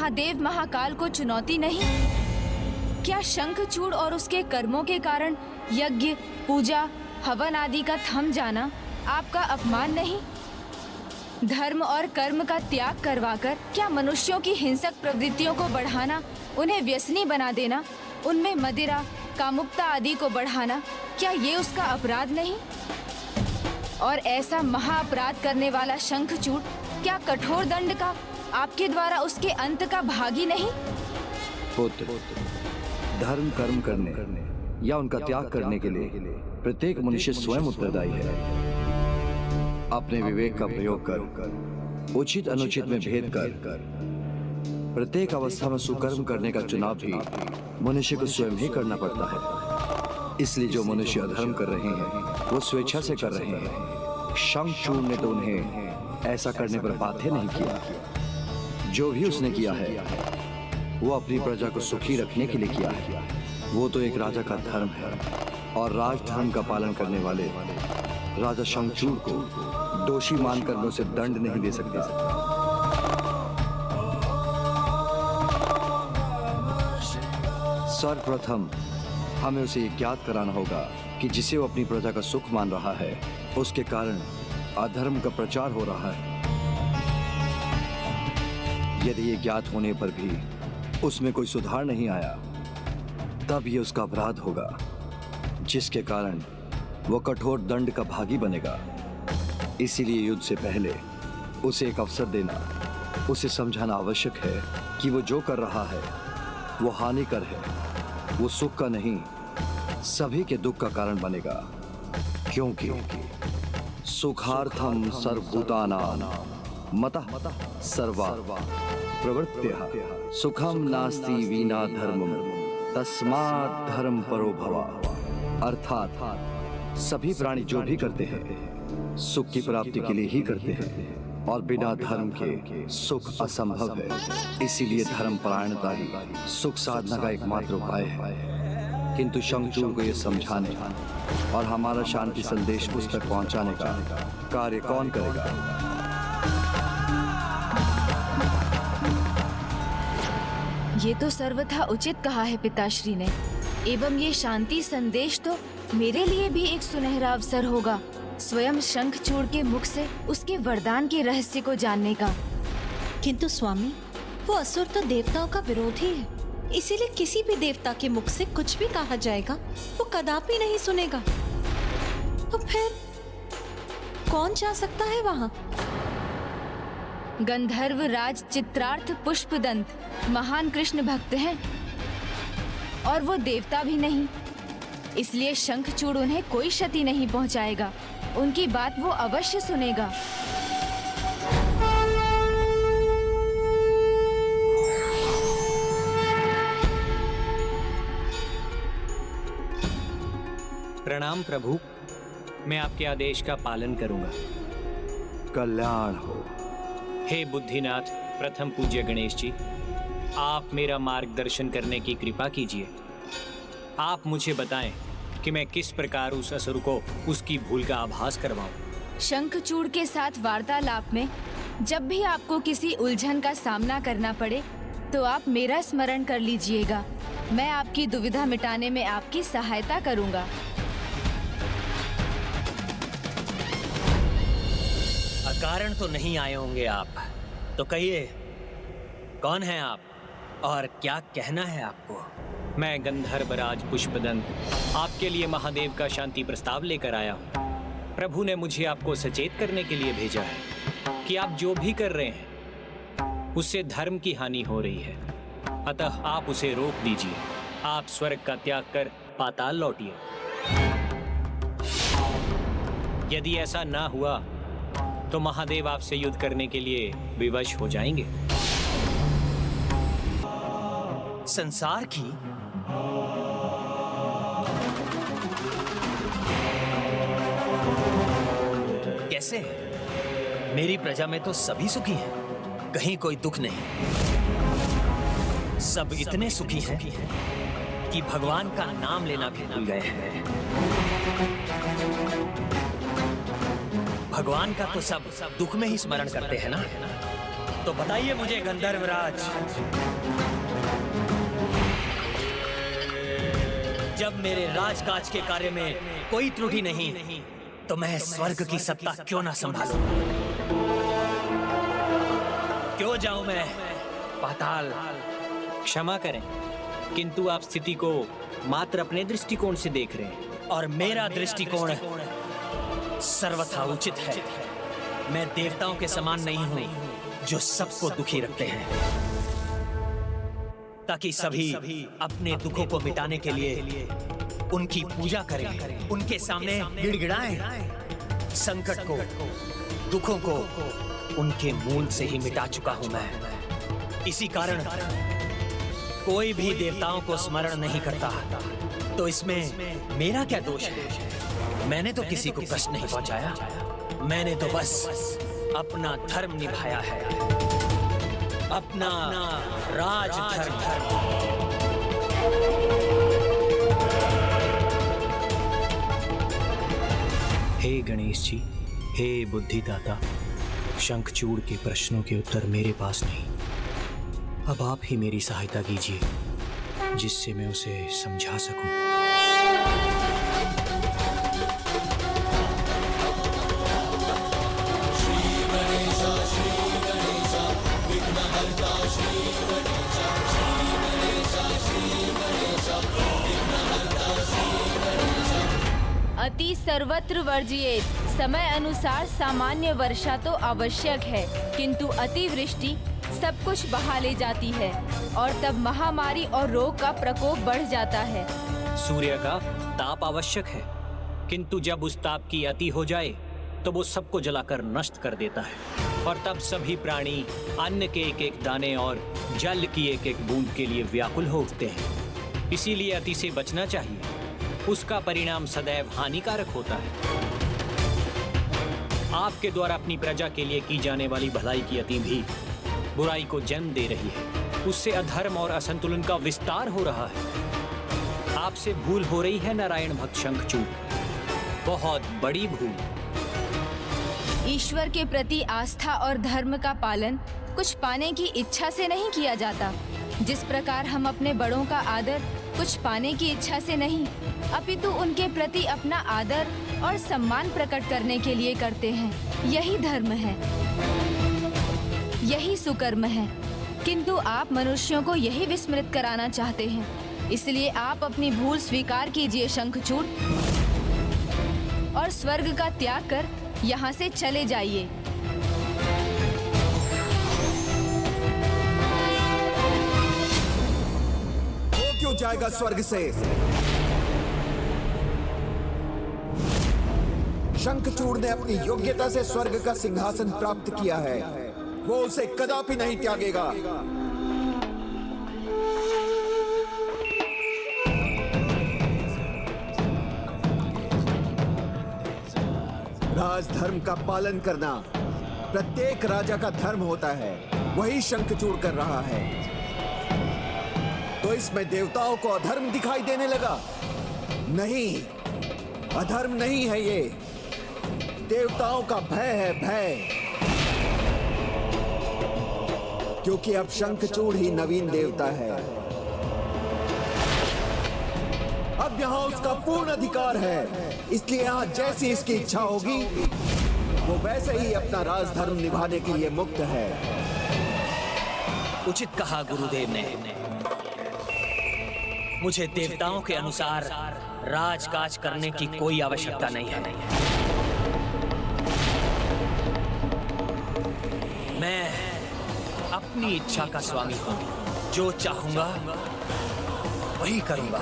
महादेव महाकाल को चुनौती नहीं? क्या शंखचूड़ और उसके कर्मों के कारण यज्ञ, पूजा, हवन आदि का थम जाना आपका अपमान नहीं? धर्म और कर्म का त्याग करवाकर क्या मनुष्यों की हिंसक प्रवृत्तियों को बढ़ाना, उन्हें व्यसनी बना देना, उनमें मदिरा, कामुकता आदि को बढ़ाना, क्या ये उसका अपराध नहीं? और ऐसा महाअपराध करने वाला शंखचूड़ क्या कठोर दंड का आपके द्वारा उसके अंत का भागी नहीं? पुत्र, धर्म कर्म करने या उनका त्याग करने के लिए प्रत्येक मनुष्य स्वयं उत्तरदायी है। अपने विवेक का प्रयोग कर उचित अनुचित में भेद कर प्रत्येक अवस्था में सुकर्म करने का चुनाव भी मनुष्य को स्वयं ही करना पड़ता है। इसलिए जो मनुष्य अधर्म कर रहे हैं वो स्वेच्छा से कर रहे हैं। शंखचूड़ ने तो उन्हें ऐसा करने पर बाध्य नहीं किया। जो भी उसने किया है वो अपनी प्रजा को सुखी रखने के लिए किया है। वो तो एक राजा का धर्म है और राजधर्म का पालन करने वाले राजा शंखचूड़ को दोषी मानकर मैं उसे दंड नहीं दे सकता। सर्वप्रथम हमें उसे ज्ञात कराना होगा कि जिसे वो अपनी प्रजा का सुख मान रहा है उसके कारण अधर्म का प्रचार हो रहा है। यदि ये ज्ञात होने पर भी उसमें कोई सुधार नहीं आया तब ये उसका अपराध होगा, जिसके कारण वो कठोर दंड का भागी बनेगा। इसीलिए युद्ध से पहले उसे एक अवसर देना, उसे समझाना आवश्यक है कि वो जो कर रहा है वो हानिकर है, वो सुख का नहीं सभी के दुख का कारण बनेगा। क्योंकि सुखार्थम सर्वभूतानां मतः सर्वा प्रवृत्त्यः सुखम नास्ति विना धर्मम तस्मात् धर्म परो भवा। अर्थात सभी प्राणी जो भी करते हैं सुख की प्राप्ति के लिए ही करते हैं और बिना धर्म के सुख असंभव है। इसीलिए धर्म परायणता ही सुख साधना का एकमात्र उपाय है। किंतु शंखचूड़ को यह समझाने और हमारा शांति संदेश उस तक पहुंचाने का कार्य कौन करेगा? ये तो सर्वथा उचित कहा है पिताश्री ने। एवं ये शांति संदेश तो मेरे लिए भी एक सुनहरा अवसर होगा स्वयं शंखचूड़ के मुख से उसके वरदान के रहस्य को जानने का। किंतु स्वामी, वो असुर तो देवताओं का विरोधी है, इसीलिए किसी भी देवता के मुख से कुछ भी कहा जाएगा वो कदापि नहीं सुनेगा। तो फिर कौन जा सकता है वहां? गंधर्व राज चित्रार्थ पुष्पदंत महान कृष्ण भक्त हैं और वो देवता भी नहीं, इसलिए शंखचूड़ उन्हें कोई क्षति नहीं पहुंचाएगा। उनकी बात वो अवश्य सुनेगा। प्रणाम प्रभु, मैं आपके आदेश का पालन करूंगा। कल्याण हो। हे बुद्धिनाथ प्रथम पूज्य गणेश जी, आप मेरा मार्गदर्शन करने की कृपा कीजिए। आप मुझे बताएं कि मैं किस प्रकार उस असुर को उसकी भूल का आभास करवाऊं। शंखचूड़ के साथ वार्तालाप में जब भी आपको किसी उलझन का सामना करना पड़े तो आप मेरा स्मरण कर लीजिएगा। मैं आपकी दुविधा मिटाने में आपकी सहायता करूंगा। अकारण तो नहीं आए होंगे आप, तो कहिए कौन हैं आप और क्या कहना है आपको? मैं गंधर्वराज पुष्पदंत आपके लिए महादेव का शांति प्रस्ताव लेकर आया हूँ। प्रभु ने मुझे आपको सचेत करने के लिए भेजा है कि आप जो भी कर रहे हैं उससे धर्म की हानि हो रही है, अतः आप उसे रोक दीजिए। आप स्वर्ग का त्याग कर पाताल लौटिए। यदि ऐसा ना हुआ तो महादेव आपसे युद्ध करने के लिए विवश हो जाएंगे। संसार की कैसे? मेरी प्रजा में तो सभी सुखी हैं, कहीं कोई दुख नहीं। सब इतने सुखी हैं कि भगवान का नाम लेना भी भूल गए हैं। भगवान का तो सब दुख में ही स्मरण करते हैं ना। तो बताइए मुझे गंधर्वराज, जब मेरे राजकाज के कार्य में कोई त्रुटि नहीं तो मैं स्वर्ग की सत्ता क्यों ना संभालूं? क्यों जाऊं मैं पाताल? क्षमा करें, किंतु आप स्थिति को मात्र अपने दृष्टिकोण से देख रहे हैं और मेरा दृष्टिकोण सर्वथा उचित है। मैं देवताओं के समान नहीं हूं जो सबको दुखी रखते हैं, ताकि सभी अपने दुखों को मिटाने के लिए उनकी पूजा करें, उनके सामने गिड़गिड़ाएं। संकट को, दुखों को उनके मूल से ही मिटा चुका हूं मैं। इसी कारण कोई भी देवताओं को स्मरण नहीं करता। तो इसमें मेरा क्या दोष है? मैंने तो किसी को कष्ट नहीं पहुंचाया, मैंने तो बस अपना धर्म निभाया है, अपना राजधर्म। हे गणेश जी, हे बुद्धिदाता, शंखचूड़ के प्रश्नों के उत्तर मेरे पास नहीं। अब आप ही मेरी सहायता कीजिए, जिससे मैं उसे समझा सकूं। अति सर्वत्र वर्जिएत। समय अनुसार सामान्य वर्षा तो आवश्यक है, किंतु अतिवृष्टि सब कुछ बहा ले जाती है और तब महामारी और रोग का प्रकोप बढ़ जाता है। सूर्य का ताप आवश्यक है, किंतु जब उस ताप की अति हो जाए तो वो सबको जलाकर नष्ट कर देता है और तब सभी प्राणी अन्न के एक एक दाने और जल की एक एक बूंद के लिए व्याकुल हो उठते हैं। इसीलिए अति से बचना चाहिए, उसका परिणाम सदैव हानिकारक होता है। आपके द्वारा अपनी प्रजा के लिए की जाने वाली भलाई की अति भी बुराई को जन्म दे रही है। उससे अधर्म और असंतुलन का विस्तार हो रहा है। आपसे भूल हो रही है नारायण भक्त शंखचूड़, बहुत बड़ी भूल। ईश्वर के प्रति आस्था और धर्म का पालन कुछ पाने की इच्छा से नहीं किया जाता। जिस प्रकार हम अपने बड़ों का आदर कुछ पाने की इच्छा से नहीं, अपितु उनके प्रति अपना आदर और सम्मान प्रकट करने के लिए करते हैं। यही धर्म है, यही सुकर्म है। किंतु आप मनुष्यों को यही विस्मृत कराना चाहते हैं। इसलिए आप अपनी भूल स्वीकार कीजिए शंखचूड़, और स्वर्ग का त्याग कर यहाँ से चले जाइए। वो क्यों जाएगा स्वर्ग से? शंखचूड़ ने अपनी योग्यता से स्वर्ग का सिंहासन प्राप्त किया है, वो उसे कदापि नहीं त्यागेगा। राजधर्म का पालन करना प्रत्येक राजा का धर्म होता है, वही शंखचूड़ कर रहा है। तो इसमें देवताओं को अधर्म दिखाई देने लगा? नहीं, अधर्म नहीं है ये, देवताओं का भय है, भय। क्योंकि अब शंखचूड़ ही नवीन देवता है। अब यहाँ उसका पूर्ण अधिकार है, इसलिए यहाँ जैसी इसकी इच्छा होगी वो वैसे ही अपना राजधर्म निभाने के लिए मुक्त है। उचित कहा गुरुदेव ने। मुझे देवताओं के अनुसार राजकाज करने की कोई आवश्यकता नहीं है। मैं अपनी इच्छा का स्वामी हूं, जो चाहूंगा वही करूंगा।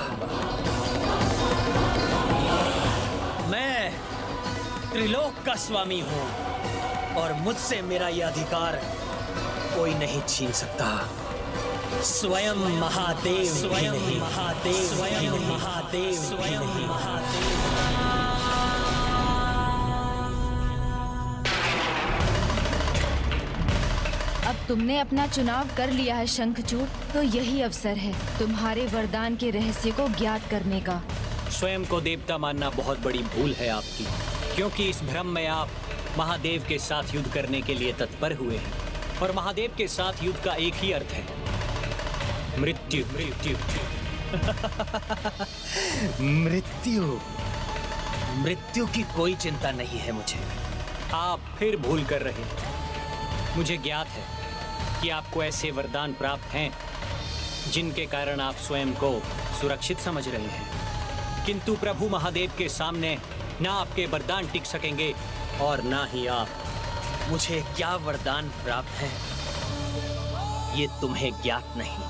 मैं त्रिलोक का स्वामी हूं और मुझसे मेरा यह अधिकार कोई नहीं छीन सकता। स्वयं महादेव, स्वयं महादेव, स्वयं महादेव, स्वयं महादेव। अब तुमने अपना चुनाव कर लिया है शंखचूड़, तो यही अवसर है तुम्हारे वरदान के रहस्य को ज्ञात करने का। स्वयं को देवता मानना बहुत बड़ी भूल है आपकी, क्योंकि इस भ्रम में आप महादेव के साथ युद्ध करने के लिए तत्पर हुए हैं। और महादेव के साथ युद्ध का एक ही अर्थ है, मृत्यु। मृत्यु मृत्यु मृत्यु की कोई चिंता नहीं है मुझे। आप फिर भूल कर रहे हैं। मुझे ज्ञात है कि आपको ऐसे वरदान प्राप्त हैं जिनके कारण आप स्वयं को सुरक्षित समझ रहे हैं, किंतु प्रभु महादेव के सामने ना आपके वरदान टिक सकेंगे और ना ही आप। मुझे क्या वरदान प्राप्त है ये तुम्हें ज्ञात नहीं।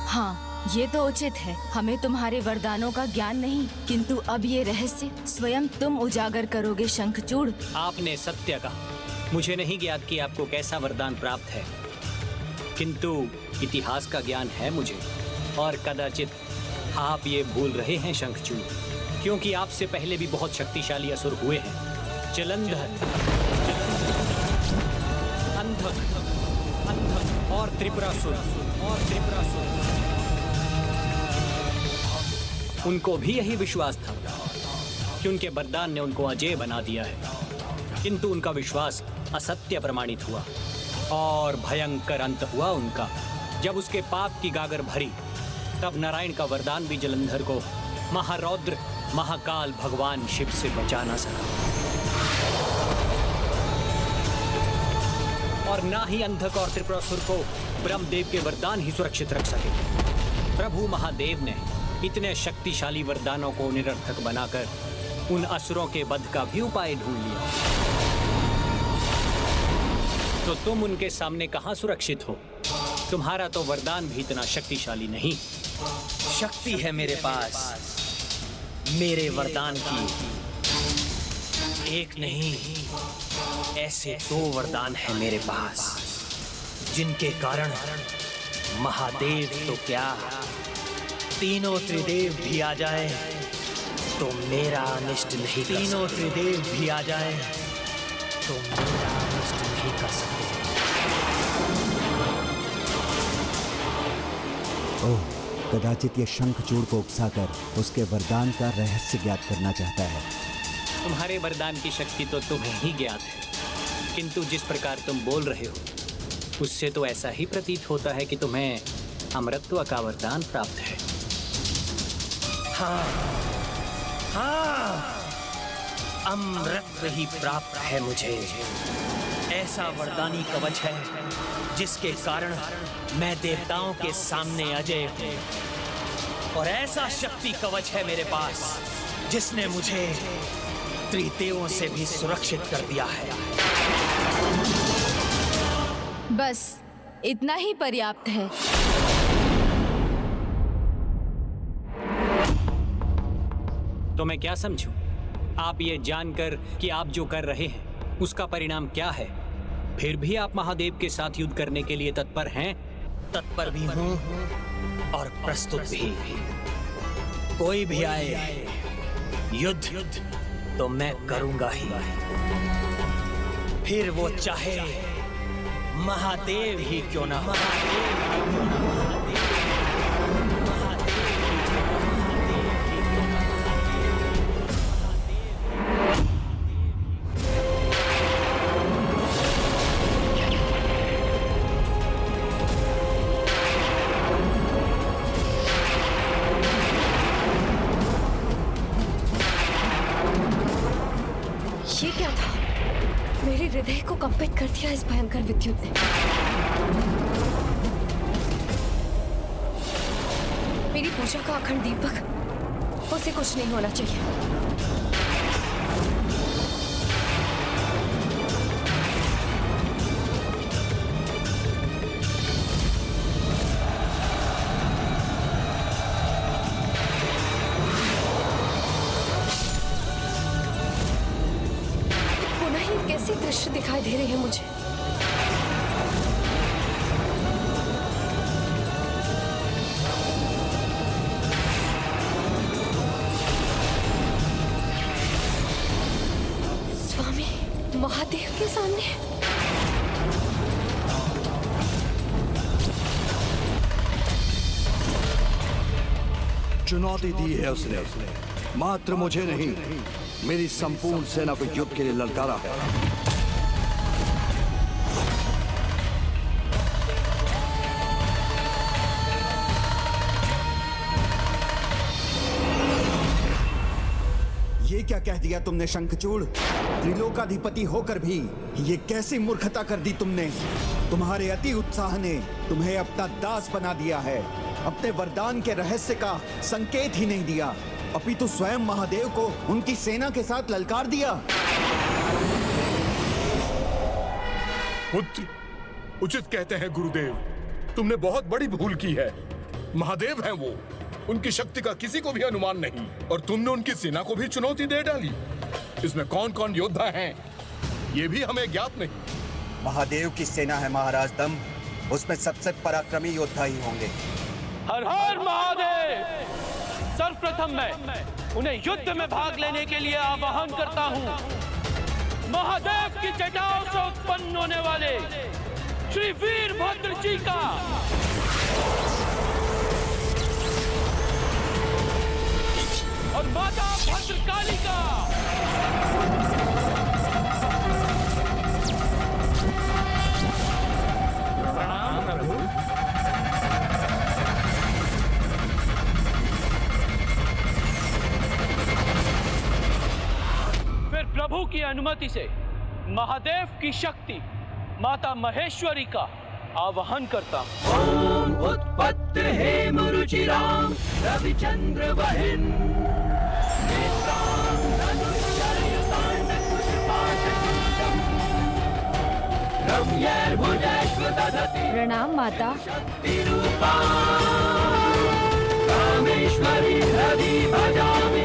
हाँ, ये तो उचित है। हमें तुम्हारे वरदानों का ज्ञान नहीं, किंतु अब ये रहस्य स्वयं तुम उजागर करोगे शंखचूड़। आपने सत्य कहा। मुझे नहीं ज्ञात कि आपको कैसा वरदान प्राप्त है, किंतु इतिहास का ज्ञान है मुझे, और कदाचित आप ये भूल रहे हैं शंखचूड़, क्योंकि आपसे पहले भी बहुत शक्तिशाली असुर हुए हैं। जलंधर, अंधक, अंधक और त्रिपुरासुर, उनको भी यही विश्वास था कि उनके वरदान ने उनको अजेय बना दिया है, किंतु उनका विश्वास असत्य प्रमाणित हुआ और भयंकर अंत हुआ उनका। जब उसके पाप की गागर भरी, तब नारायण का वरदान भी जलंधर को महारौद्र महाकाल भगवान शिव से बचा ना सका, और ना ही अंधक और त्रिपुरासुर को ब्रह्मदेव के वरदान ही सुरक्षित रख सके। प्रभु महादेव ने इतने शक्तिशाली वरदानों को निरर्थक बनाकर उन असुरों के वध का भी उपाय ढूंढ लिया। तो तुम उनके सामने कहां सुरक्षित हो? तुम्हारा तो वरदान भी इतना शक्तिशाली नहीं। शक्ति है मेरे पास, मेरे वरदान की एक नहीं, ऐसे 2 वरदान हैं मेरे पास, जिनके कारण महादेव तो क्या, तीनों त्रिदेव भी आ जाए तो मेरा अनिष्ट नहीं, तीनों त्रिदेव भी आ जाए तो मेरा अनिष्ट नहीं कर सकते। ओह, कदाचित ये शंखचूड़ को उकसाकर उसके वरदान का रहस्य ज्ञात करना चाहता है। तुम्हारे वरदान की शक्ति तो तुम्हें ही ज्ञात है, किंतु जिस प्रकार तुम बोल रहे हो उससे तो ऐसा ही प्रतीत होता है कि तुम्हें अमरत्व का वरदान प्राप्त है। हाँ, हाँ, अमृत ही प्राप्त है मुझे। ऐसा वरदानी कवच है जिसके कारण मैं देवताओं के सामने अजय हूँ, और ऐसा शक्ति कवच है मेरे पास जिसने मुझे त्रिदेवों से भी सुरक्षित कर दिया है। बस इतना ही पर्याप्त है। तो मैं क्या समझूं? आप ये जानकर कि आप जो कर रहे हैं उसका परिणाम क्या है, फिर भी आप महादेव के साथ युद्ध करने के लिए तत्पर हैं? तत्पर भी हूं और प्रस्तुत भी। कोई भी आए युद्ध तो मैं करूंगा ही, फिर वो चाहे महादेव ही क्यों ना हो। ये क्या था? मेरे हृदय को कंपित कर दिया इस भयंकर विद्युत ने। मेरी पूजा का अखंड दीपक, उसे कुछ नहीं होना चाहिए। कैसे दृश्य दिखाई दे रहे हैं मुझे। स्वामी महादेव के सामने। चुनौती दी है उसने, मात्र मुझे नहीं, मेरी संपूर्ण सेना को युद्ध के लिए ललकारा है। क्या कह दिया तुमने शंखचूड़? त्रिलोकाधिपति होकर भी ये कैसी मूर्खता कर दी तुमने? तुम्हारे अति उत्साह ने तुम्हें अपना दास बना दिया है। अपने वरदान के रहस्य का संकेत ही नहीं दिया, अपितु स्वयं महादेव को उनकी सेना के साथ ललकार दिया। पुत्र, उचित कहते हैं गुरुदेव, तुमने बहुत बड़ी भूल की है। महादेव हैं वो, उनकी शक्ति का किसी को भी अनुमान नहीं, और तुमने उनकी सेना को भी चुनौती दे डाली। इसमें कौन कौन योद्धा हैं, ये भी हमें ज्ञात नहीं। महादेव की सेना है महाराज दम, उसमें सबसे पराक्रमी योद्धा ही होंगे। हर हर महादेव! सर्वप्रथम मैं उन्हें युद्ध में भाग लेने के लिए आह्वान करता हूँ। महादेव की जटाओं से उत्पन्न होने वाले श्री वीरभद्र जी का और माता भद्रकाली का प्रभु की अनुमति से महादेव की शक्ति माता महेश्वरी का आवाहन करता हूँ। ओम उत्पत्ति हेम रुचिराम रविचंद्र वहिन प्रणाम माता। रामेश्वरी हरि भजामि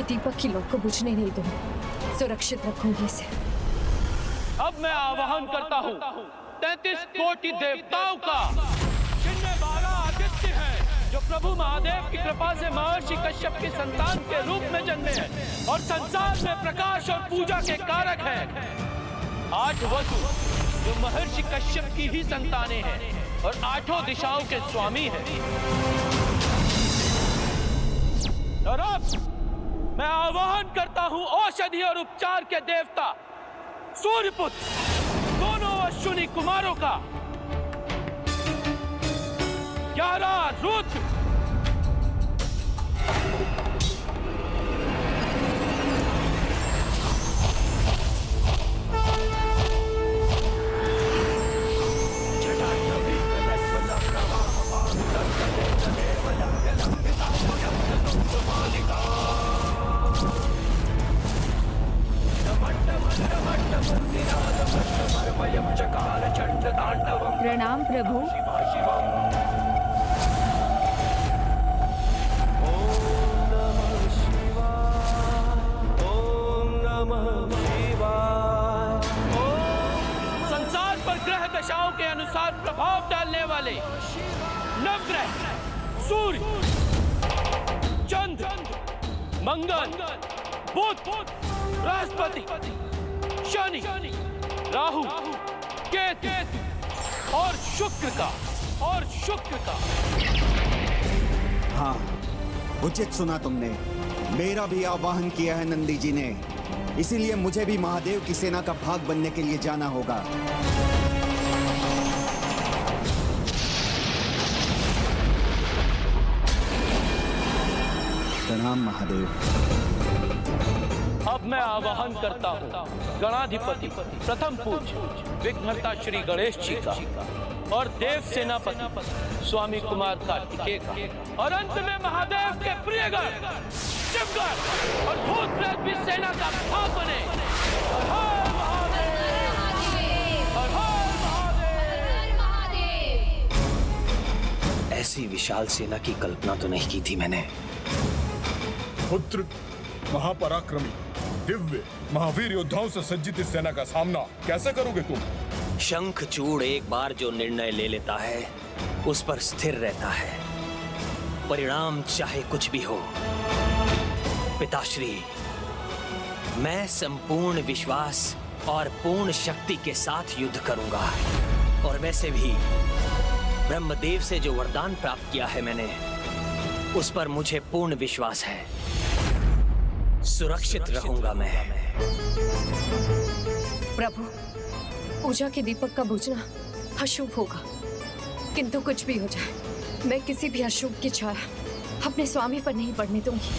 दीपक की लौ को बुझने नहीं दूंगी, सुरक्षित रखूंगी इसे। अब मैं आह्वान करता हूँ 33 कोटि देवताओं का, जिनमें 12 आदित्य हैं, जो प्रभु महादेव की कृपा से महर्षि कश्यप की संतान के रूप में जन्मे हैं और संसार में प्रकाश और पूजा के कारक हैं। 8 वसु, जो महर्षि कश्यप की ही संतानें हैं और 8 दिशाओं के स्वामी हैं। और अब मैं आह्वान करता हूं औषधि और उपचार के देवता सूर्यपुत्र दोनों अश्विनी कुमारों का, 11 रुद्र, प्रणाम प्रभु। संसार पर ग्रह दशाओं के अनुसार प्रभाव डालने वाले नवग्रह सूर्य, चंद्र, मंगल, बुध, बृहस्पति, शनि, राहु, केतु और शुक्र का। हाँ, उचित सुना तुमने। मेरा भी आह्वान किया है नंदी जी ने, इसीलिए मुझे भी महादेव की सेना का भाग बनने के लिए जाना होगा। प्रणाम महादेव। अब मैं आह्वान करता हूँ गणाधिपति प्रथम पूज्य विघ्नहर्ता श्री गणेश जी का और देव सेनापति स्वामी कुमार कार्तिकेय का, और अंत में महादेव के प्रियगण शिवगण और भूत प्रेत भी सेना का भाग बने। हर हर महादेव, हर हर महादेव। ऐसी विशाल सेना की कल्पना तो नहीं की थी मैंने। पुत्र, महापराक्रमी दिव्य महावीर योद्धाओं से सज्जित इस सेना का सामना कैसे करोगे तुम? शंखचूड़ एक बार जो निर्णय ले लेता है उस पर स्थिर रहता है, परिणाम चाहे कुछ भी हो। पिताश्री, मैं संपूर्ण विश्वास और पूर्ण शक्ति के साथ युद्ध करूंगा। और वैसे भी ब्रह्मदेव से जो वरदान प्राप्त किया है मैंने, उस पर मुझे पूर्ण विश्वास है। सुरक्षित रहूंगा मैं। प्रभु, पूजा के दीपक का बुझना अशुभ होगा, किंतु कुछ भी हो जाए मैं किसी भी अशुभ की छाया अपने स्वामी पर नहीं पड़ने दूंगी।